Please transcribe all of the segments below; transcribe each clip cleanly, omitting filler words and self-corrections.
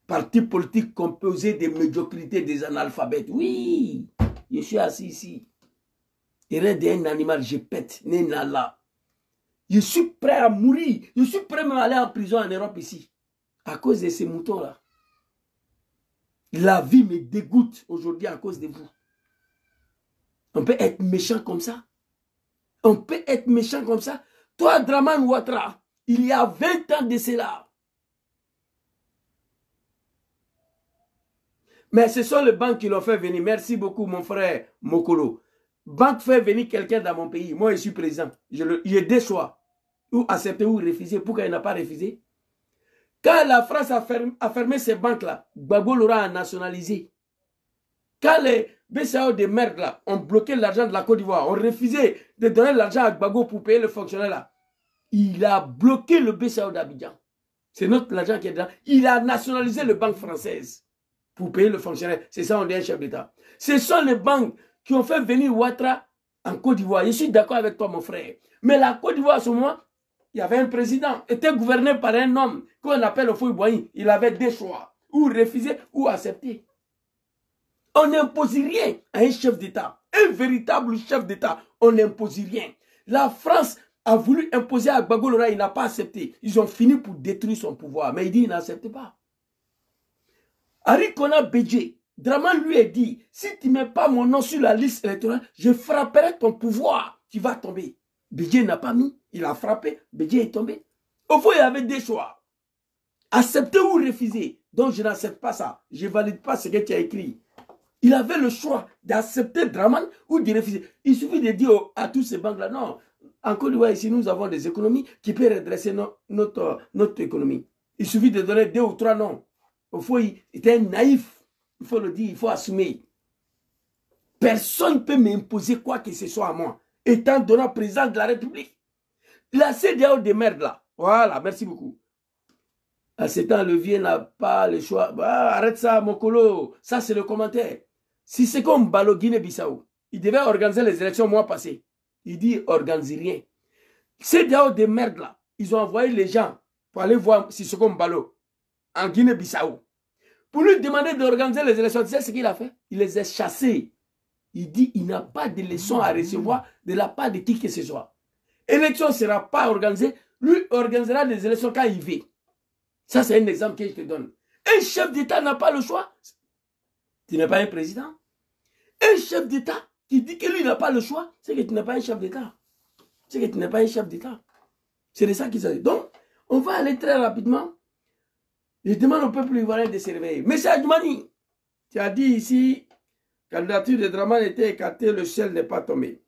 parti politique composé des médiocrités, des analphabètes. Oui, je suis assis ici. Et rien d'un animal, je pète, là. Je suis prêt à mourir. Je suis prêt à aller en prison en Europe ici. À cause de ces moutons-là. La vie me dégoûte aujourd'hui à cause de vous. On peut être méchant comme ça. On peut être méchant comme ça. Toi, Dramane Ouattara, il y a 20 ans de cela. Mais ce sont les banques qui l'ont fait venir. Merci beaucoup, mon frère Mokolo. Banque fait venir quelqu'un dans mon pays. Moi, je suis président. Je déçois. Ou accepter ou refuser. Pourquoi il n'a pas refusé? Quand la France a fermé ces banques-là, Gbagbo l'aura nationalisé. Quand les BCAO de merde là ont bloqué l'argent de la Côte d'Ivoire, ont refusé de donner l'argent à Gbagbo pour payer le fonctionnaire là, il a bloqué le BCAO d'Abidjan. C'est notre l'argent qui est dedans. Il a nationalisé les banques françaises pour payer le fonctionnaire. C'est ça, on dit un chef d'État. Ce sont les banques qui ont fait venir Ouattara en Côte d'Ivoire. Je suis d'accord avec toi, mon frère. Mais la Côte d'Ivoire, à ce moment, il y avait un président, était gouverné par un homme qu'on appelle Houphouët-Boigny. Il avait des choix, ou refuser ou accepter. On n'impose rien à un chef d'État. Un véritable chef d'État, on n'impose rien. La France a voulu imposer à Gbagbo Lora, il n'a pas accepté. Ils ont fini pour détruire son pouvoir. Mais il dit, il n'accepte pas. Henri Konan Bédié, Dramane lui a dit, si tu ne mets pas mon nom sur la liste électorale, je frapperai ton pouvoir. Tu vas tomber. Bédié n'a pas mis. Il a frappé. Bédié est tombé. Au fond, il y avait des choix. Accepter ou refuser. Donc, je n'accepte pas ça. Je ne valide pas ce que tu as écrit. Il avait le choix d'accepter Dramane ou de refuser. Il suffit de dire à tous ces banques-là, non, en Côte d'Ivoire, ici, nous avons des économies qui peuvent redresser notre économie. Il suffit de donner 2 ou 3 noms. Au fond, il était naïf. Il faut le dire, il faut assumer. Personne ne peut m'imposer quoi que ce soit à moi, étant donné président de la République. La CEDEAO de merde là. Voilà, merci beaucoup. À ce temps, le vieux n'a pas le choix. Bah, arrête ça, Mokolo. Ça, c'est le commentaire. Si c'est comme Balo Guinée-Bissau, il devait organiser les élections le mois passé. Il dit, organise rien. CEDEAO de merde là, ils ont envoyé les gens pour aller voir si c'est comme Balo en Guinée-Bissau. Pour lui demander d'organiser les élections, tu sais ce qu'il a fait? Il les a chassés. Il dit, il n'a pas de leçons à recevoir de la part de qui que ce soit. L'élection ne sera pas organisée. Lui organisera les élections quand il veut. Ça, c'est un exemple que je te donne. Un chef d'État n'a pas le choix. Tu n'es pas un président. Un chef d'État qui dit que lui n'a pas le choix, c'est que tu n'es pas un chef d'État. C'est que tu n'es pas un chef d'État. C'est de ça qu'il s'agit. Donc, on va aller très rapidement. Je demande au peuple ivoirien de se réveiller. Monsieur Adjoumani, tu as dit ici, candidature de Dramane était écartée, le ciel n'est pas tombé.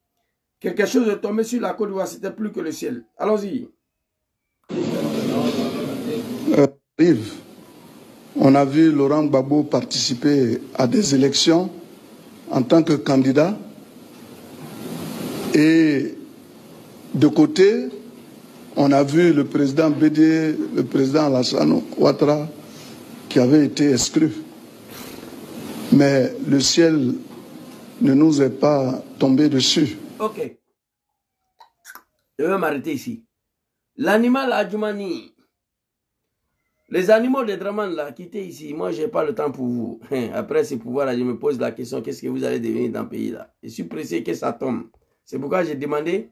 Quelque chose est tombé sur la Côte d'Ivoire, c'était plus que le ciel. Allons-y. On a vu Laurent Gbagbo participer à des élections en tant que candidat. Et de côté, on a vu le président Bédié, le président Alassane Ouattara, qui avait été exclu. Mais le ciel ne nous est pas tombé dessus. Ok. Je vais m'arrêter ici. L'animal Adjoumani, les animaux de Dramane là, quittez ici. Moi, je n'ai pas le temps pour vous. Après ces pouvoirs-là, je me pose la question, qu'est-ce que vous allez devenir dans le pays là? Je suis pressé que ça tombe. C'est pourquoi j'ai demandé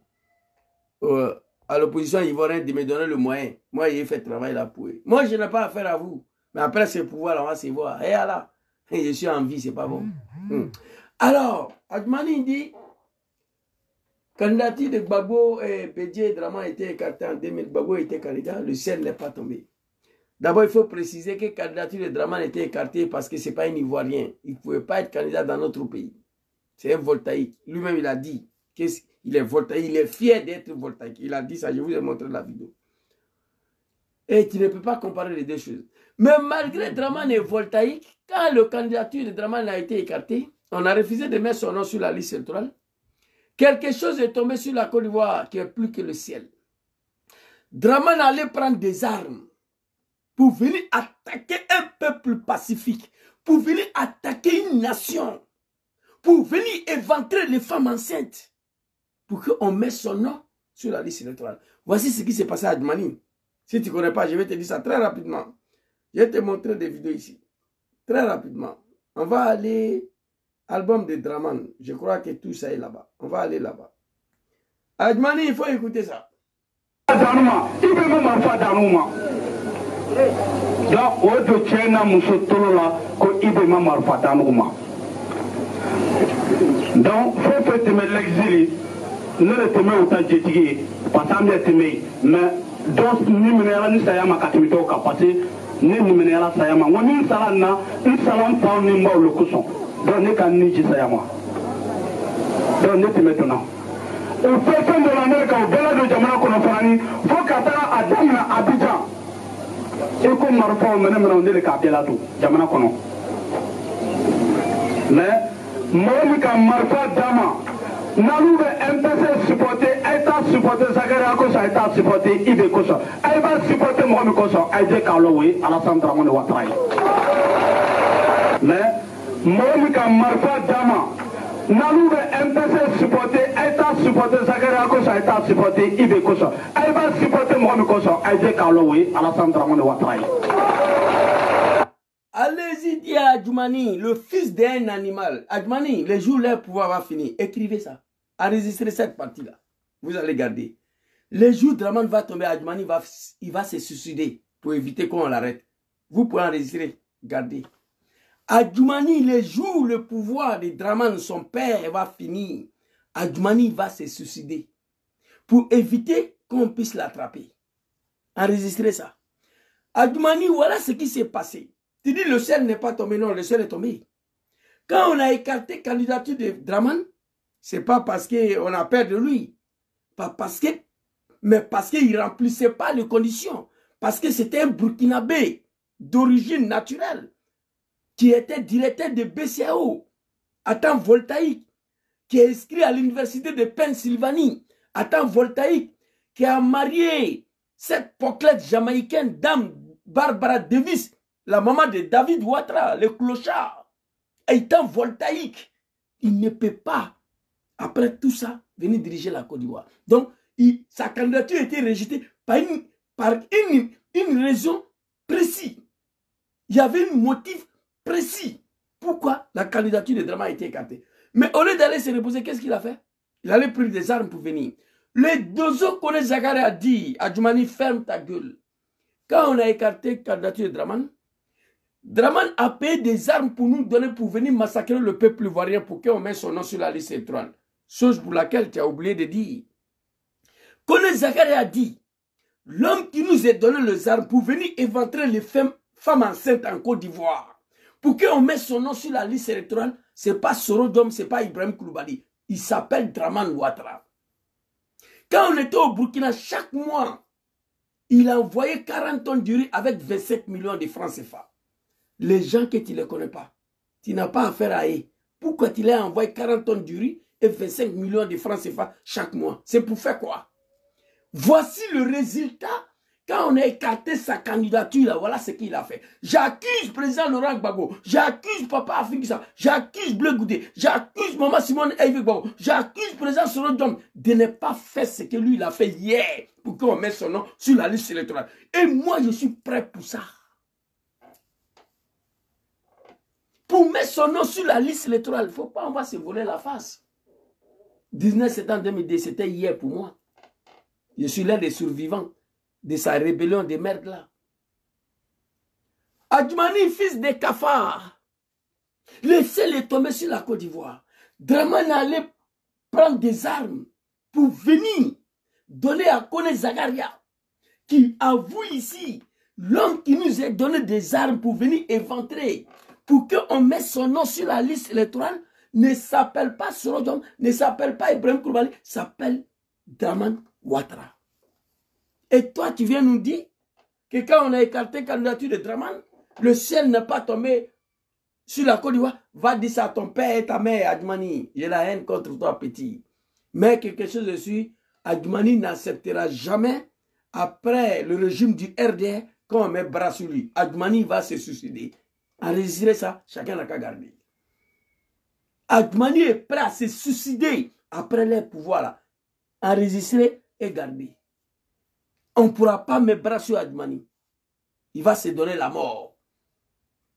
à l'opposition ivoirienne de me donner le moyen. Moi, j'ai fait le travail là pour eux. Moi, je n'ai pas affaire à vous. Mais après ces pouvoirs-là, on va se voir. Et là, je suis en vie, c'est pas bon. Alors, Adjoumani dit, candidature de Gbagbo et Bédié Dramane a été écartée en 2000. Gbagbo était candidat, le ciel n'est pas tombé. D'abord, il faut préciser que la candidature de Dramane a été écartée parce que ce n'est pas un Ivoirien. Il ne pouvait pas être candidat dans notre pays. C'est un voltaïque. Lui-même, il a dit qu'il est voltaïque. Il est fier d'être voltaïque. Il a dit ça, je vous ai montré la vidéo. Et tu ne peux pas comparer les deux choses. Mais malgré Dramane et voltaïque, quand la candidature de Dramane a été écartée, on a refusé de mettre son nom sur la liste électorale. Quelque chose est tombé sur la Côte d'Ivoire qui est plus que le ciel. Dramane allait prendre des armes pour venir attaquer un peuple pacifique, pour venir attaquer une nation, pour venir éventrer les femmes enceintes, pour qu'on mette son nom sur la liste électorale. Voici ce qui s'est passé à Adjoumani. Si tu ne connais pas, je vais te dire ça très rapidement. Je vais te montrer des vidéos ici. Très rapidement. On va aller... Album de Draman. Je crois que tout ça est là-bas. On va aller là-bas. Adjmani, il faut écouter ça. Donc, faut faire temer l'exil. Ne le temer autant de jétiquer. Pas tant de temer. Mais, donc, ni menera ni sayama katimito kapase, ni menera sayama. On ni salana, ni salam pa ni mba le cousson. Donc, ne kan ni sayama. Donc, ne te maintenant. Au préfet de l'Amérique, au Bela de Jamana Konofarani, faut qu'Atara Adam na Abidjan. Et comme Marfa, on mène on dit le Kabila tout, Jamana Kono. Mais, Moïka Marfa Dama, Nalou MPC supporter, État supporter, Zagaria Kosa, État supporter, Ibe Kosa. Elle va supporter Mohamed Kosa, Aïdé Kaloui, Alassane Dramane Ouattara. Mais, Moïka Marfa Dama, Nalou MPC supporter, État supporter, Zagaria Kosa, État supporter, Ibe Kosa. Elle va supporter Mohamed Kosa, Aïdé Kaloui, Alassane Dramane Ouattara. Allez-y dire à Adjmani, le fils d'un animal. Adjmani, les jours leur pouvoir va finir. Écrivez ça. Enregistrez cette partie-là. Vous allez garder. Les jours Draman va tomber, Adjmani il va se suicider pour éviter qu'on l'arrête. Vous pouvez enregistrer. Gardez. Adjmani, les jours le pouvoir de Draman, son père, va finir. Adjmani va se suicider pour éviter qu'on puisse l'attraper. Enregistrez ça. Adjmani, voilà ce qui s'est passé. Tu dis le ciel n'est pas tombé, non, le ciel est tombé. Quand on a écarté la candidature de Draman, ce n'est pas parce qu'on a peur de lui, pas parce que, mais parce qu'il ne remplissait pas les conditions. Parce que c'était un Burkinabé d'origine naturelle qui était directeur de BCAO à temps voltaïque, qui est inscrit à l'université de Pennsylvanie à temps voltaïque, qui a marié cette poclette jamaïcaine, dame Barbara Davis, la maman de David Ouattara, le clochard, étant voltaïque, il ne peut pas, après tout ça, venir diriger la Côte d'Ivoire. Donc, sa candidature a été rejetée par une raison précise. Il y avait un motif précis. Pourquoi la candidature de Draman a été écartée. Mais au lieu d'aller se reposer, qu'est-ce qu'il a fait? Il allait prendre des armes pour venir. Le Dozo Kone Zagare a dit, Adjmani, ferme ta gueule. Quand on a écarté la candidature de Draman, Draman a payé des armes pour nous donner pour venir massacrer le peuple ivoirien pour qu'on mette son nom sur la liste électorale. Chose pour laquelle tu as oublié de dire. Kone Zagare a dit, l'homme qui nous a donné les armes pour venir éventrer les femmes enceintes en Côte d'Ivoire, pour qu'on mette son nom sur la liste électorale, ce n'est pas Sorodom, ce n'est pas Ibrahim Koulibaly. Il s'appelle Dramane Ouattara. Quand on était au Burkina, chaque mois, il a envoyé 40 tonnes de riz avec 27 millions de francs CFA. Les gens que tu ne les connais pas, tu n'as pas affaire à eux. Pourquoi tu leur as envoyé 40 tonnes de riz et 25 millions de francs CFA chaque mois? C'est pour faire quoi? Voici le résultat. Quand on a écarté sa candidature, là, voilà ce qu'il a fait. J'accuse président Laurent Gbagbo, j'accuse Papa Afingissa, j'accuse Bleu Goudé, j'accuse Maman Simone Eivik Gbagbo, j'accuse président Sorodom de ne pas faire ce que lui il a fait hier pour qu'on mette son nom sur la liste électorale. Et moi, je suis prêt pour ça. Pour mettre son nom sur la liste électorale, il ne faut pas, on va se voler la face. 19 septembre 2010, c'était hier pour moi. Je suis l'un des survivants de sa rébellion de merde là. Adjmani, fils de cafard, laissez-les tomber sur la Côte d'Ivoire. Draman allait prendre des armes pour venir donner à Kone Zagaria, qui avoue ici, l'homme qui nous a donné des armes pour venir éventrer, pour qu'on mette son nom sur la liste électorale, ne s'appelle pas Sorodom, ne s'appelle pas Ibrahim Koulibaly, s'appelle Dramane Ouattara. Et toi, tu viens nous dire que quand on a écarté la candidature de Draman, le ciel n'est pas tombé sur la Côte d'Ivoire. Va dire ça à ton père et ta mère, Adjmani. J'ai la haine contre toi, petit. Mais quelque chose de sûr, Adjmani n'acceptera jamais, après le régime du RDR, quand on met bras sur lui. Adjmani va se suicider. Enregistrez ça, chacun n'a qu'à garder. Adjmani est prêt à se suicider après les pouvoirs là. Enregistrez et garder. On ne pourra pas mettre bras sur Adjmani. il va se donner la mort.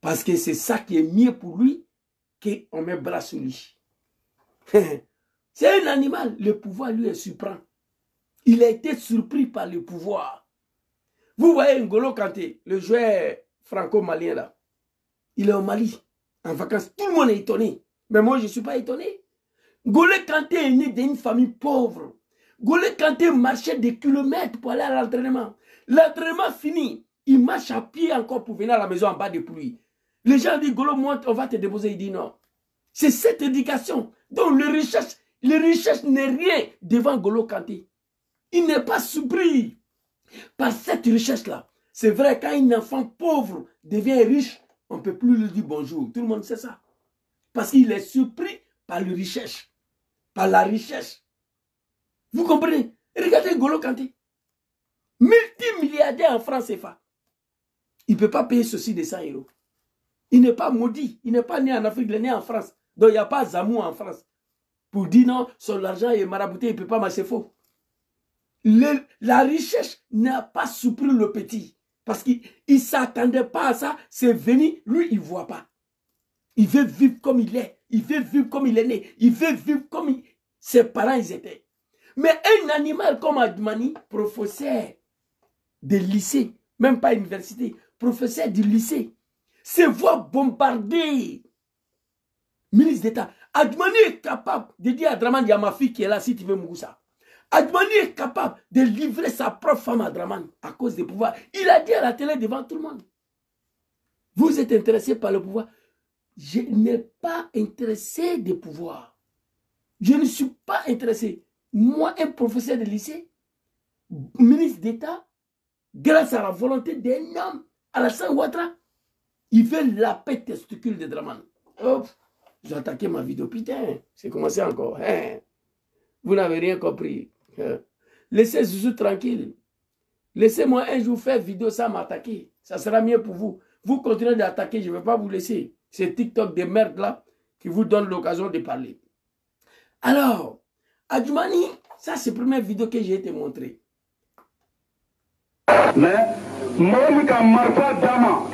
Parce que c'est ça qui est mieux pour lui qu'on met bras sur lui. C'est un animal. Le pouvoir lui est suprême. Il a été surpris par le pouvoir. Vous voyez N'Golo Kanté, le joueur franco-malien là. Il est au Mali, en vacances. Tout le monde est étonné. Mais moi, je ne suis pas étonné. N'Golo Kanté est né d'une famille pauvre. N'Golo Kanté marchait des kilomètres pour aller à l'entraînement. L'entraînement fini. Il marche à pied encore pour venir à la maison en bas de pluie. Les gens disent, Golo, monte, on va te déposer. Il dit non. C'est cette éducation. Donc, les richesses n'est rien devant N'Golo Kanté. Il n'est pas surpris par cette richesse-là. C'est vrai, quand un enfant pauvre devient riche, on ne peut plus lui dire bonjour. Tout le monde sait ça. Parce qu'il est surpris par la richesse. Par la richesse. Vous comprenez? Regardez N'Golo Kanté. Multimilliardaire en France CFA. Il ne peut pas payer ceci de 100 €. Il n'est pas maudit. Il n'est pas né en Afrique, il est né en France. Donc il n'y a pas Zamou en France. Pour dire non, son argent est marabouté, il ne peut pas marcher faux. La richesse n'a pas surpris le petit. Parce qu'il ne s'attendait pas à ça. C'est venu, lui, il ne voit pas. Il veut vivre comme il est. Il veut vivre comme il est né. Il veut vivre comme ses parents ils étaient. Mais un animal comme Adjumani, professeur de lycée, même pas université, professeur du lycée, se voit bombarder. Ministre d'État. Adjumani est capable de dire à Draman, il y a ma fille qui est là si tu veux Moussa. Adjumani est capable de livrer sa propre femme à Draman à cause des pouvoirs. Il a dit à la télé devant tout le monde. Vous êtes intéressé par le pouvoir? Je n'ai pas intéressé des pouvoirs. Je ne suis pas intéressé. Moi, un professeur de lycée, ministre d'État, grâce à la volonté d'un homme, Alassane Ouattara, il veut la paix testicule de Draman. Oh, j'ai attaqué ma vidéo. Putain, c'est commencé encore. Hein? Vous n'avez rien compris. Laissez Zouzou tranquille. Laissez-moi un jour faire vidéo sans m'attaquer. Ça sera mieux pour vous. Vous continuez d'attaquer, je ne vais pas vous laisser. C'est TikTok de merde là qui vous donne l'occasion de parler. Alors, Adjumani, ça c'est la première vidéo que j'ai été montrée. Mais, Moïka Marfa Dama,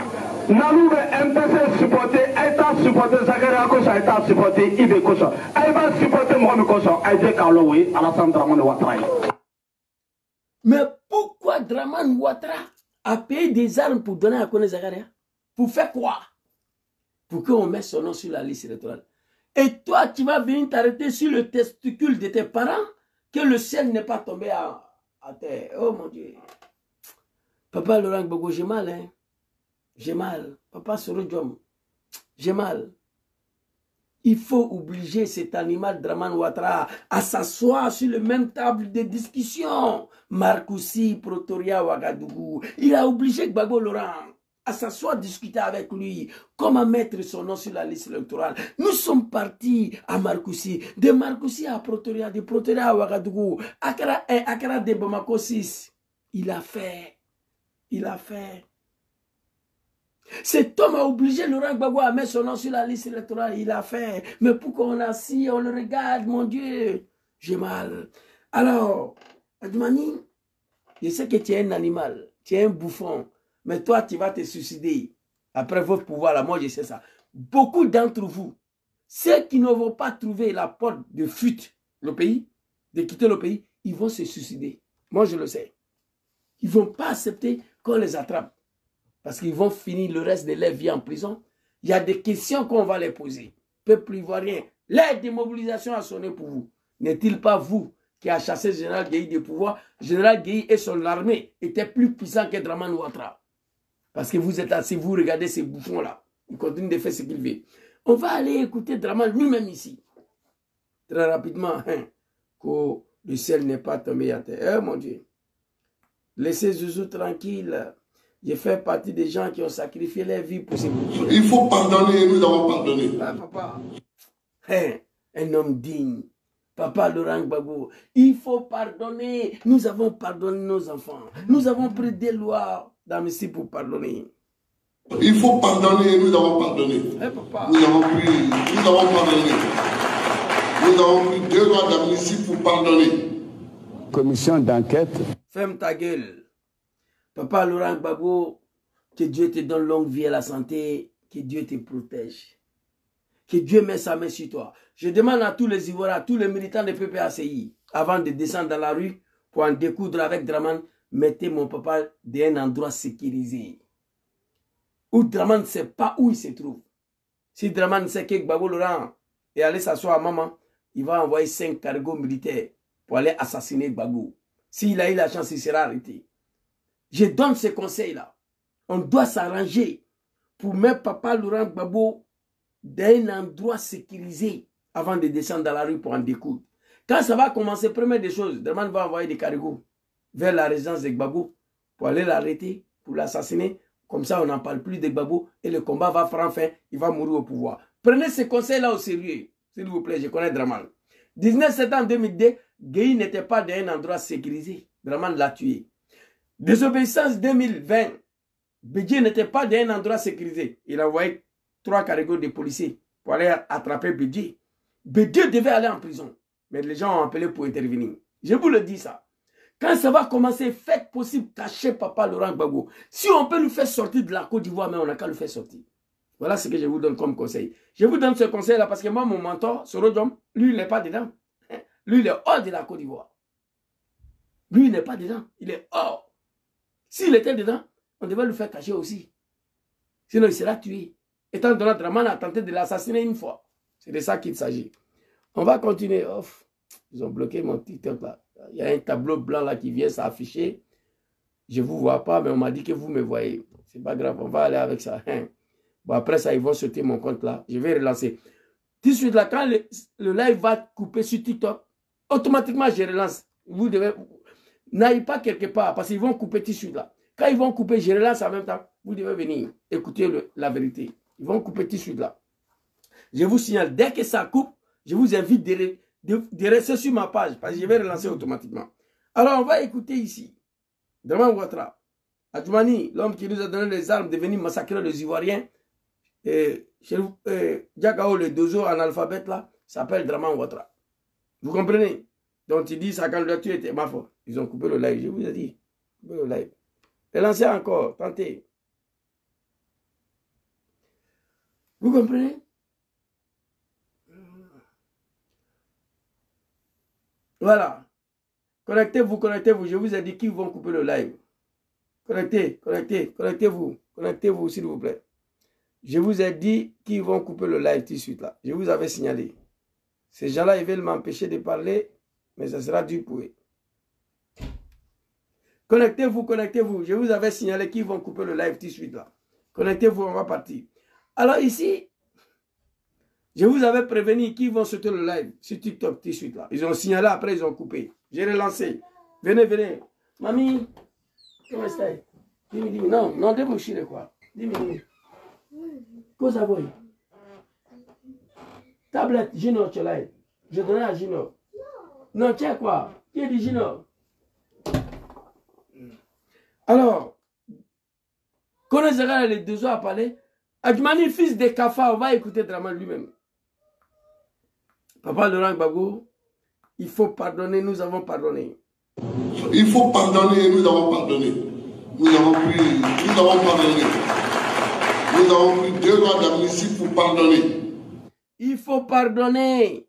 Nalou MPC supporter, Aïta supporter, Zakaria Kosa, Aïta supporter, Ibe Kosa, Aïba supporter Mohamed Kosa, Aïta Karloé, Alassane Draman Ouattara. Mais pourquoi Draman Ouattara a payé des armes pour donner à Kone Zakaria? Pour faire quoi? Pour qu'on mette son nom sur la liste électorale. Et toi, tu vas venir t'arrêter sur le testicule de tes parents que le ciel n'est pas tombé à terre. Oh mon Dieu. Papa Laurent Gbagbo, j'ai mal, hein. J'ai mal. Papa Sorodjom, j'ai mal. Il faut obliger cet animal Draman Ouattara à s'asseoir sur la même table de discussion. Marcoussi, Pretoria, Ouagadougou. Il a obligé Gbagbo Laurent à s'asseoir, discuter avec lui, comment mettre son nom sur la liste électorale. Nous sommes partis à Marcoussi, de Marcoussi à Pretoria, de Pretoria à Ouagadougou, Accra 1, Accra de Bamako 6. Il a fait. Il a fait. Cet homme a obligé Laurent Gbagbo à mettre son nom sur la liste électorale. Il a fait. Mais pourquoi on a assis, on le regarde, mon Dieu. J'ai mal. Alors, Adjumani, je sais que tu es un animal, tu es un bouffon. Mais toi, tu vas te suicider. Après votre pouvoir, là, moi, je sais ça. Beaucoup d'entre vous, ceux qui ne vont pas trouver la porte de fuite, le pays, de quitter le pays, ils vont se suicider. Moi, je le sais. Ils ne vont pas accepter qu'on les attrape. Parce qu'ils vont finir le reste de leur vie en prison. Il y a des questions qu'on va les poser. Peuple ivoirien, l'aide de mobilisation a sonné pour vous. N'est-il pas vous qui a chassé le général Gueye du pouvoir? Général Gueye et son armée étaient plus puissants que Draman Ouattara. Parce que vous êtes assis, vous regardez ces bouffons-là. Ils continuent de faire ce qu'ils veulent. On va aller écouter Draman lui-même ici. Très rapidement, hein, que le ciel n'est pas tombé à terre. Eh, mon Dieu. Laissez Zouzou tranquille. Je fais partie des gens qui ont sacrifié leur vie pour ces bouffons. Il faut pardonner, nous avons pardonné. Ah, papa. Hein, un homme digne. Papa Laurent Gbagbo, il faut pardonner. Nous avons pardonné nos enfants. Nous avons pris des lois d'amnistie pour pardonner. Il faut pardonner, nous avons pardonné. Hey, papa. Nous avons pardonné. Nous avons pris 2 lois d'amnistie pour pardonner. Commission d'enquête. Ferme ta gueule. Papa Laurent Gbagbo, Que Dieu te donne longue vie et la santé. Que Dieu te protège. Que Dieu mette sa main sur toi. Je demande à tous les Ivoiriens, à tous les militants de PPACI, avant de descendre dans la rue pour en découdre avec Dramane, mettez mon papa dans un endroit sécurisé. Où Dramane ne sait pas où il se trouve. Si Dramane sait que Gbagbo Laurent est allé s'asseoir à maman, il va envoyer 5 cargos militaires pour aller assassiner Gbagbo. S'il a eu la chance, il sera arrêté. Je donne ces conseils-là. On doit s'arranger pour mettre papa Laurent Gbagbo dans un endroit sécurisé avant de descendre dans la rue pour en découdre. Quand ça va commencer, première des choses, Dramane va envoyer des cargos vers la résidence de Gbagbo pour aller l'arrêter, pour l'assassiner. Comme ça, on n'en parle plus de Gbagbo et le combat va prendre fin, il va mourir au pouvoir. Prenez ces conseils-là au sérieux, s'il vous plaît, je connais Dramane. 19 septembre 2002, Gueye n'était pas dans un endroit sécurisé. Dramane l'a tué. Désobéissance 2020, Bédié n'était pas dans un endroit sécurisé. Il a envoyé 3 cargos de policiers pour aller attraper Bédié. Bédié devait aller en prison. Mais les gens ont appelé pour intervenir. Je vous le dis ça. Quand ça va commencer, faites possible, cachez papa Laurent Gbagbo. Si on peut le faire sortir de la Côte d'Ivoire, mais on n'a qu'à le faire sortir. Voilà ce que je vous donne comme conseil. Je vous donne ce conseil-là parce que moi, mon mentor, Soro Diom, lui, il n'est pas dedans. Lui, il est hors de la Côte d'Ivoire. Lui, il n'est pas dedans. Il est hors. S'il était dedans, on devait le faire cacher aussi. Sinon, il sera tué. Étant donné que Dramane a tenté de l'assassiner une fois. C'est de ça qu'il s'agit. On va continuer. Oh, ils ont bloqué mon TikTok là. Il y a un tableau blanc là qui vient s'afficher. Je ne vous vois pas, mais on m'a dit que vous me voyez. C'est pas grave, on va aller avec ça. Bon, après ça, ils vont sauter mon compte là. Je vais relancer. Tout de suite là, quand le live va couper sur TikTok, automatiquement je relance. Vous devez... N'aillez pas quelque part, parce qu'ils vont couper tout de suite là. Quand ils vont couper, je relance en même temps. Vous devez venir écouter la vérité. Ils vont couper tout de suite là. Je vous signale, dès que ça coupe, je vous invite de rester sur ma page, parce que je vais relancer automatiquement. Alors, on va écouter ici. Dramane Ouattara. Adjoumani, l'homme qui nous a donné les armes de venir massacrer les Ivoiriens. Diakao, le dozo analphabète là, s'appelle Dramane Ouattara. Vous comprenez? Donc, il dit sa candidature était ma faute. Ils ont coupé le live, je vous ai dit. Coupé le live. Relancez encore, tentez. Vous comprenez? Voilà. Connectez-vous, connectez-vous. Je vous ai dit qu'ils vont couper le live. Connectez-vous. Connectez-vous, s'il vous plaît. Je vous ai dit qu'ils vont couper le live tout de suite là. Je vous avais signalé. Ces gens-là, ils veulent m'empêcher de parler, mais ça sera dur pour eux. Connectez-vous, connectez-vous. Je vous avais signalé qu'ils vont couper le live tout de suite là. Connectez-vous, on va partir. Alors ici, je vous avais prévenu qu'ils vont sauter le live sur TikTok tout de suite là. Ils ont signalé, après ils ont coupé. J'ai relancé. Venez, venez. Mamie, comment est-ce? Dis-moi, non, non, débouchez quoi. Dis-moi. Cosa voi? Tablette, Gino, tu l'as. Je donnais à Gino. Non, tiens quoi? Qui est dit Gino? Alors, connaissez les deux ans à parler. Adjoumani, fils de Kafa, on va écouter Dramane lui-même. Papa Laurent Gbagbo, il faut pardonner, nous avons pardonné. Il faut pardonner, nous avons pardonné. Nous avons pardonné. Nous avons pris 2 lois d'amnistie pour pardonner. Il faut pardonner.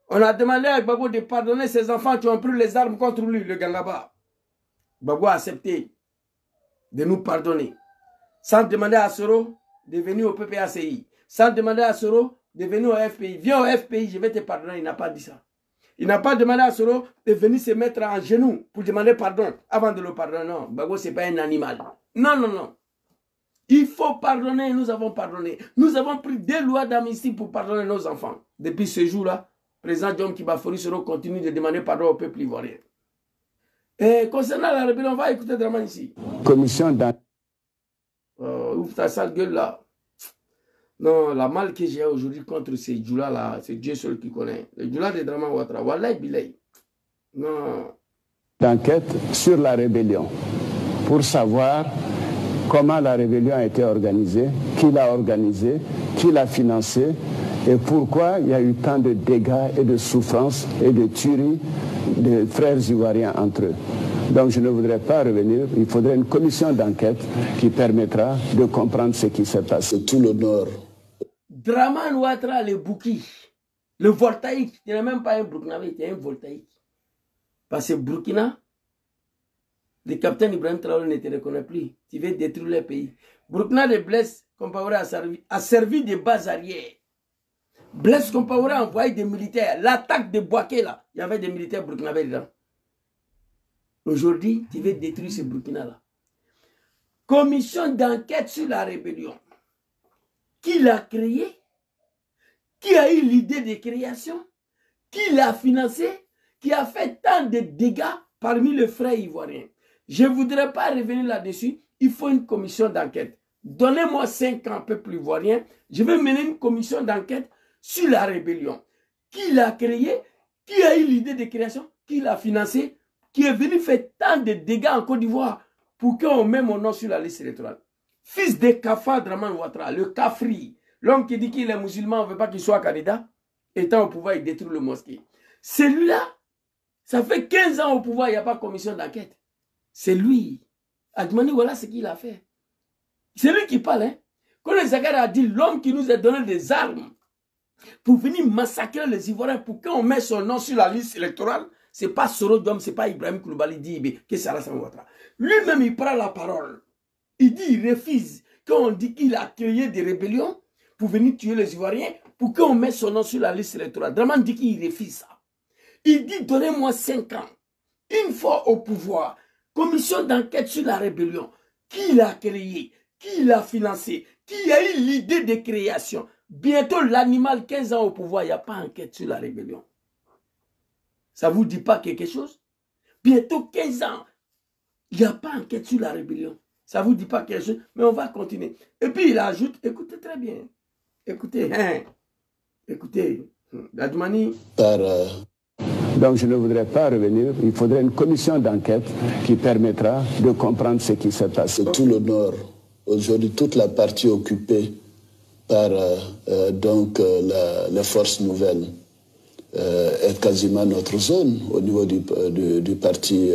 On a demandé à Gbagbo de pardonner ses enfants qui ont pris les armes contre lui, le Gangaba. Gbagbo a accepté de nous pardonner. Sans demander à Soro de venir au PPACI. Sans demander à Soro de venir au FPI. Viens au FPI, je vais te pardonner. Il n'a pas dit ça. Il n'a pas demandé à Soro de venir se mettre en genoux pour demander pardon avant de le pardonner. Non, Gbagbo, ce n'est pas un animal. Non, non, non. Il faut pardonner, nous avons pardonné. Nous avons pris 2 lois d'amnistie pour pardonner nos enfants. Depuis ce jour-là, le président Diom Kibafori Soro continue de demander pardon au peuple ivoirien. Et concernant la rébellion, on va écouter Dramane ici. Commission d'un... ouvre ta sale gueule là. Non, la mal que j'ai aujourd'hui contre ces djoulas là, c'est Dieu seul qui connaît. Les djoulas de Dramane Ouattara, wallahi bilay. Non. D'enquête sur la rébellion pour savoir comment la rébellion a été organisée, qui l'a organisée, qui l'a financée et pourquoi il y a eu tant de dégâts et de souffrances et de tueries de frères ivoiriens entre eux. Donc je ne voudrais pas revenir. Il faudrait une commission d'enquête qui permettra de comprendre ce qui s'est passé. Tout le Nord. Dramane Ouattara, le Bouki, le voltaïque, il n'est même pas un Burkinabé, il est un voltaïque. Parce que Burkina, le capitaine Ibrahim Traoré ne te reconnaît plus. Tu veux détruire le pays. Burkina de Blaise Compaoré a servi de base arrière. Blaise Compaoré a envoyé des militaires. L'attaque de Bouaké, là, il y avait des militaires burkinabés dedans. Aujourd'hui, tu veux détruire ce Burkina-là. Commission d'enquête sur la rébellion. Qui l'a créée? Qui a eu l'idée de création? Qui l'a financé? Qui a fait tant de dégâts parmi les frères ivoiriens? Je ne voudrais pas revenir là-dessus. Il faut une commission d'enquête. Donnez-moi 5 ans, peuple ivoirien. Je vais mener une commission d'enquête sur la rébellion. Qui l'a créée? Qui a eu l'idée de création? Qui l'a financé? Qui est venu faire tant de dégâts en Côte d'Ivoire pour qu'on mette mon nom sur la liste électorale? Fils de Kafa Dramane Ouattara, le Kafri, l'homme qui dit qu'il est musulman, on ne veut pas qu'il soit candidat, étant au pouvoir, il détruit le mosquée. Celui-là, ça fait 15 ans au pouvoir, il n'y a pas de commission d'enquête. C'est lui. Adjmani, voilà ce qu'il a fait. C'est lui qui parle. Hein. Colonel Zakara a dit, l'homme qui nous a donné des armes pour venir massacrer les Ivoiriens, pour qu'on mette son nom sur la liste électorale, ce n'est pas Soro Diom, ce n'est pas Ibrahim Koulibaly Dibé, que c'est Alassane Ouattara. Lui-même, il prend la parole. Il dit, il refuse. Quand on dit qu'il a créé des rébellions pour venir tuer les Ivoiriens, pour qu'on mette son nom sur la liste électorale. Dramane dit qu'il refuse ça. Il dit, donnez-moi 5 ans. Une fois au pouvoir, commission d'enquête sur la rébellion. Qui l'a créé? Qui l'a financé? Qui a eu l'idée de création? Bientôt, l'animal, 15 ans au pouvoir, il n'y a pas d'enquête sur la rébellion. Ça ne vous dit pas quelque chose? Bientôt 15 ans, il n'y a pas d'enquête sur la rébellion. Ça ne vous dit pas quelque chose, mais on va continuer. Et puis il ajoute, écoutez très bien. Écoutez, hein. Écoutez, Adjmani. Donc je ne voudrais pas revenir. Il faudrait une commission d'enquête qui permettra de comprendre ce qui s'est passé. Tout le Nord, aujourd'hui, toute la partie occupée par les forces nouvelles est quasiment notre zone au niveau du parti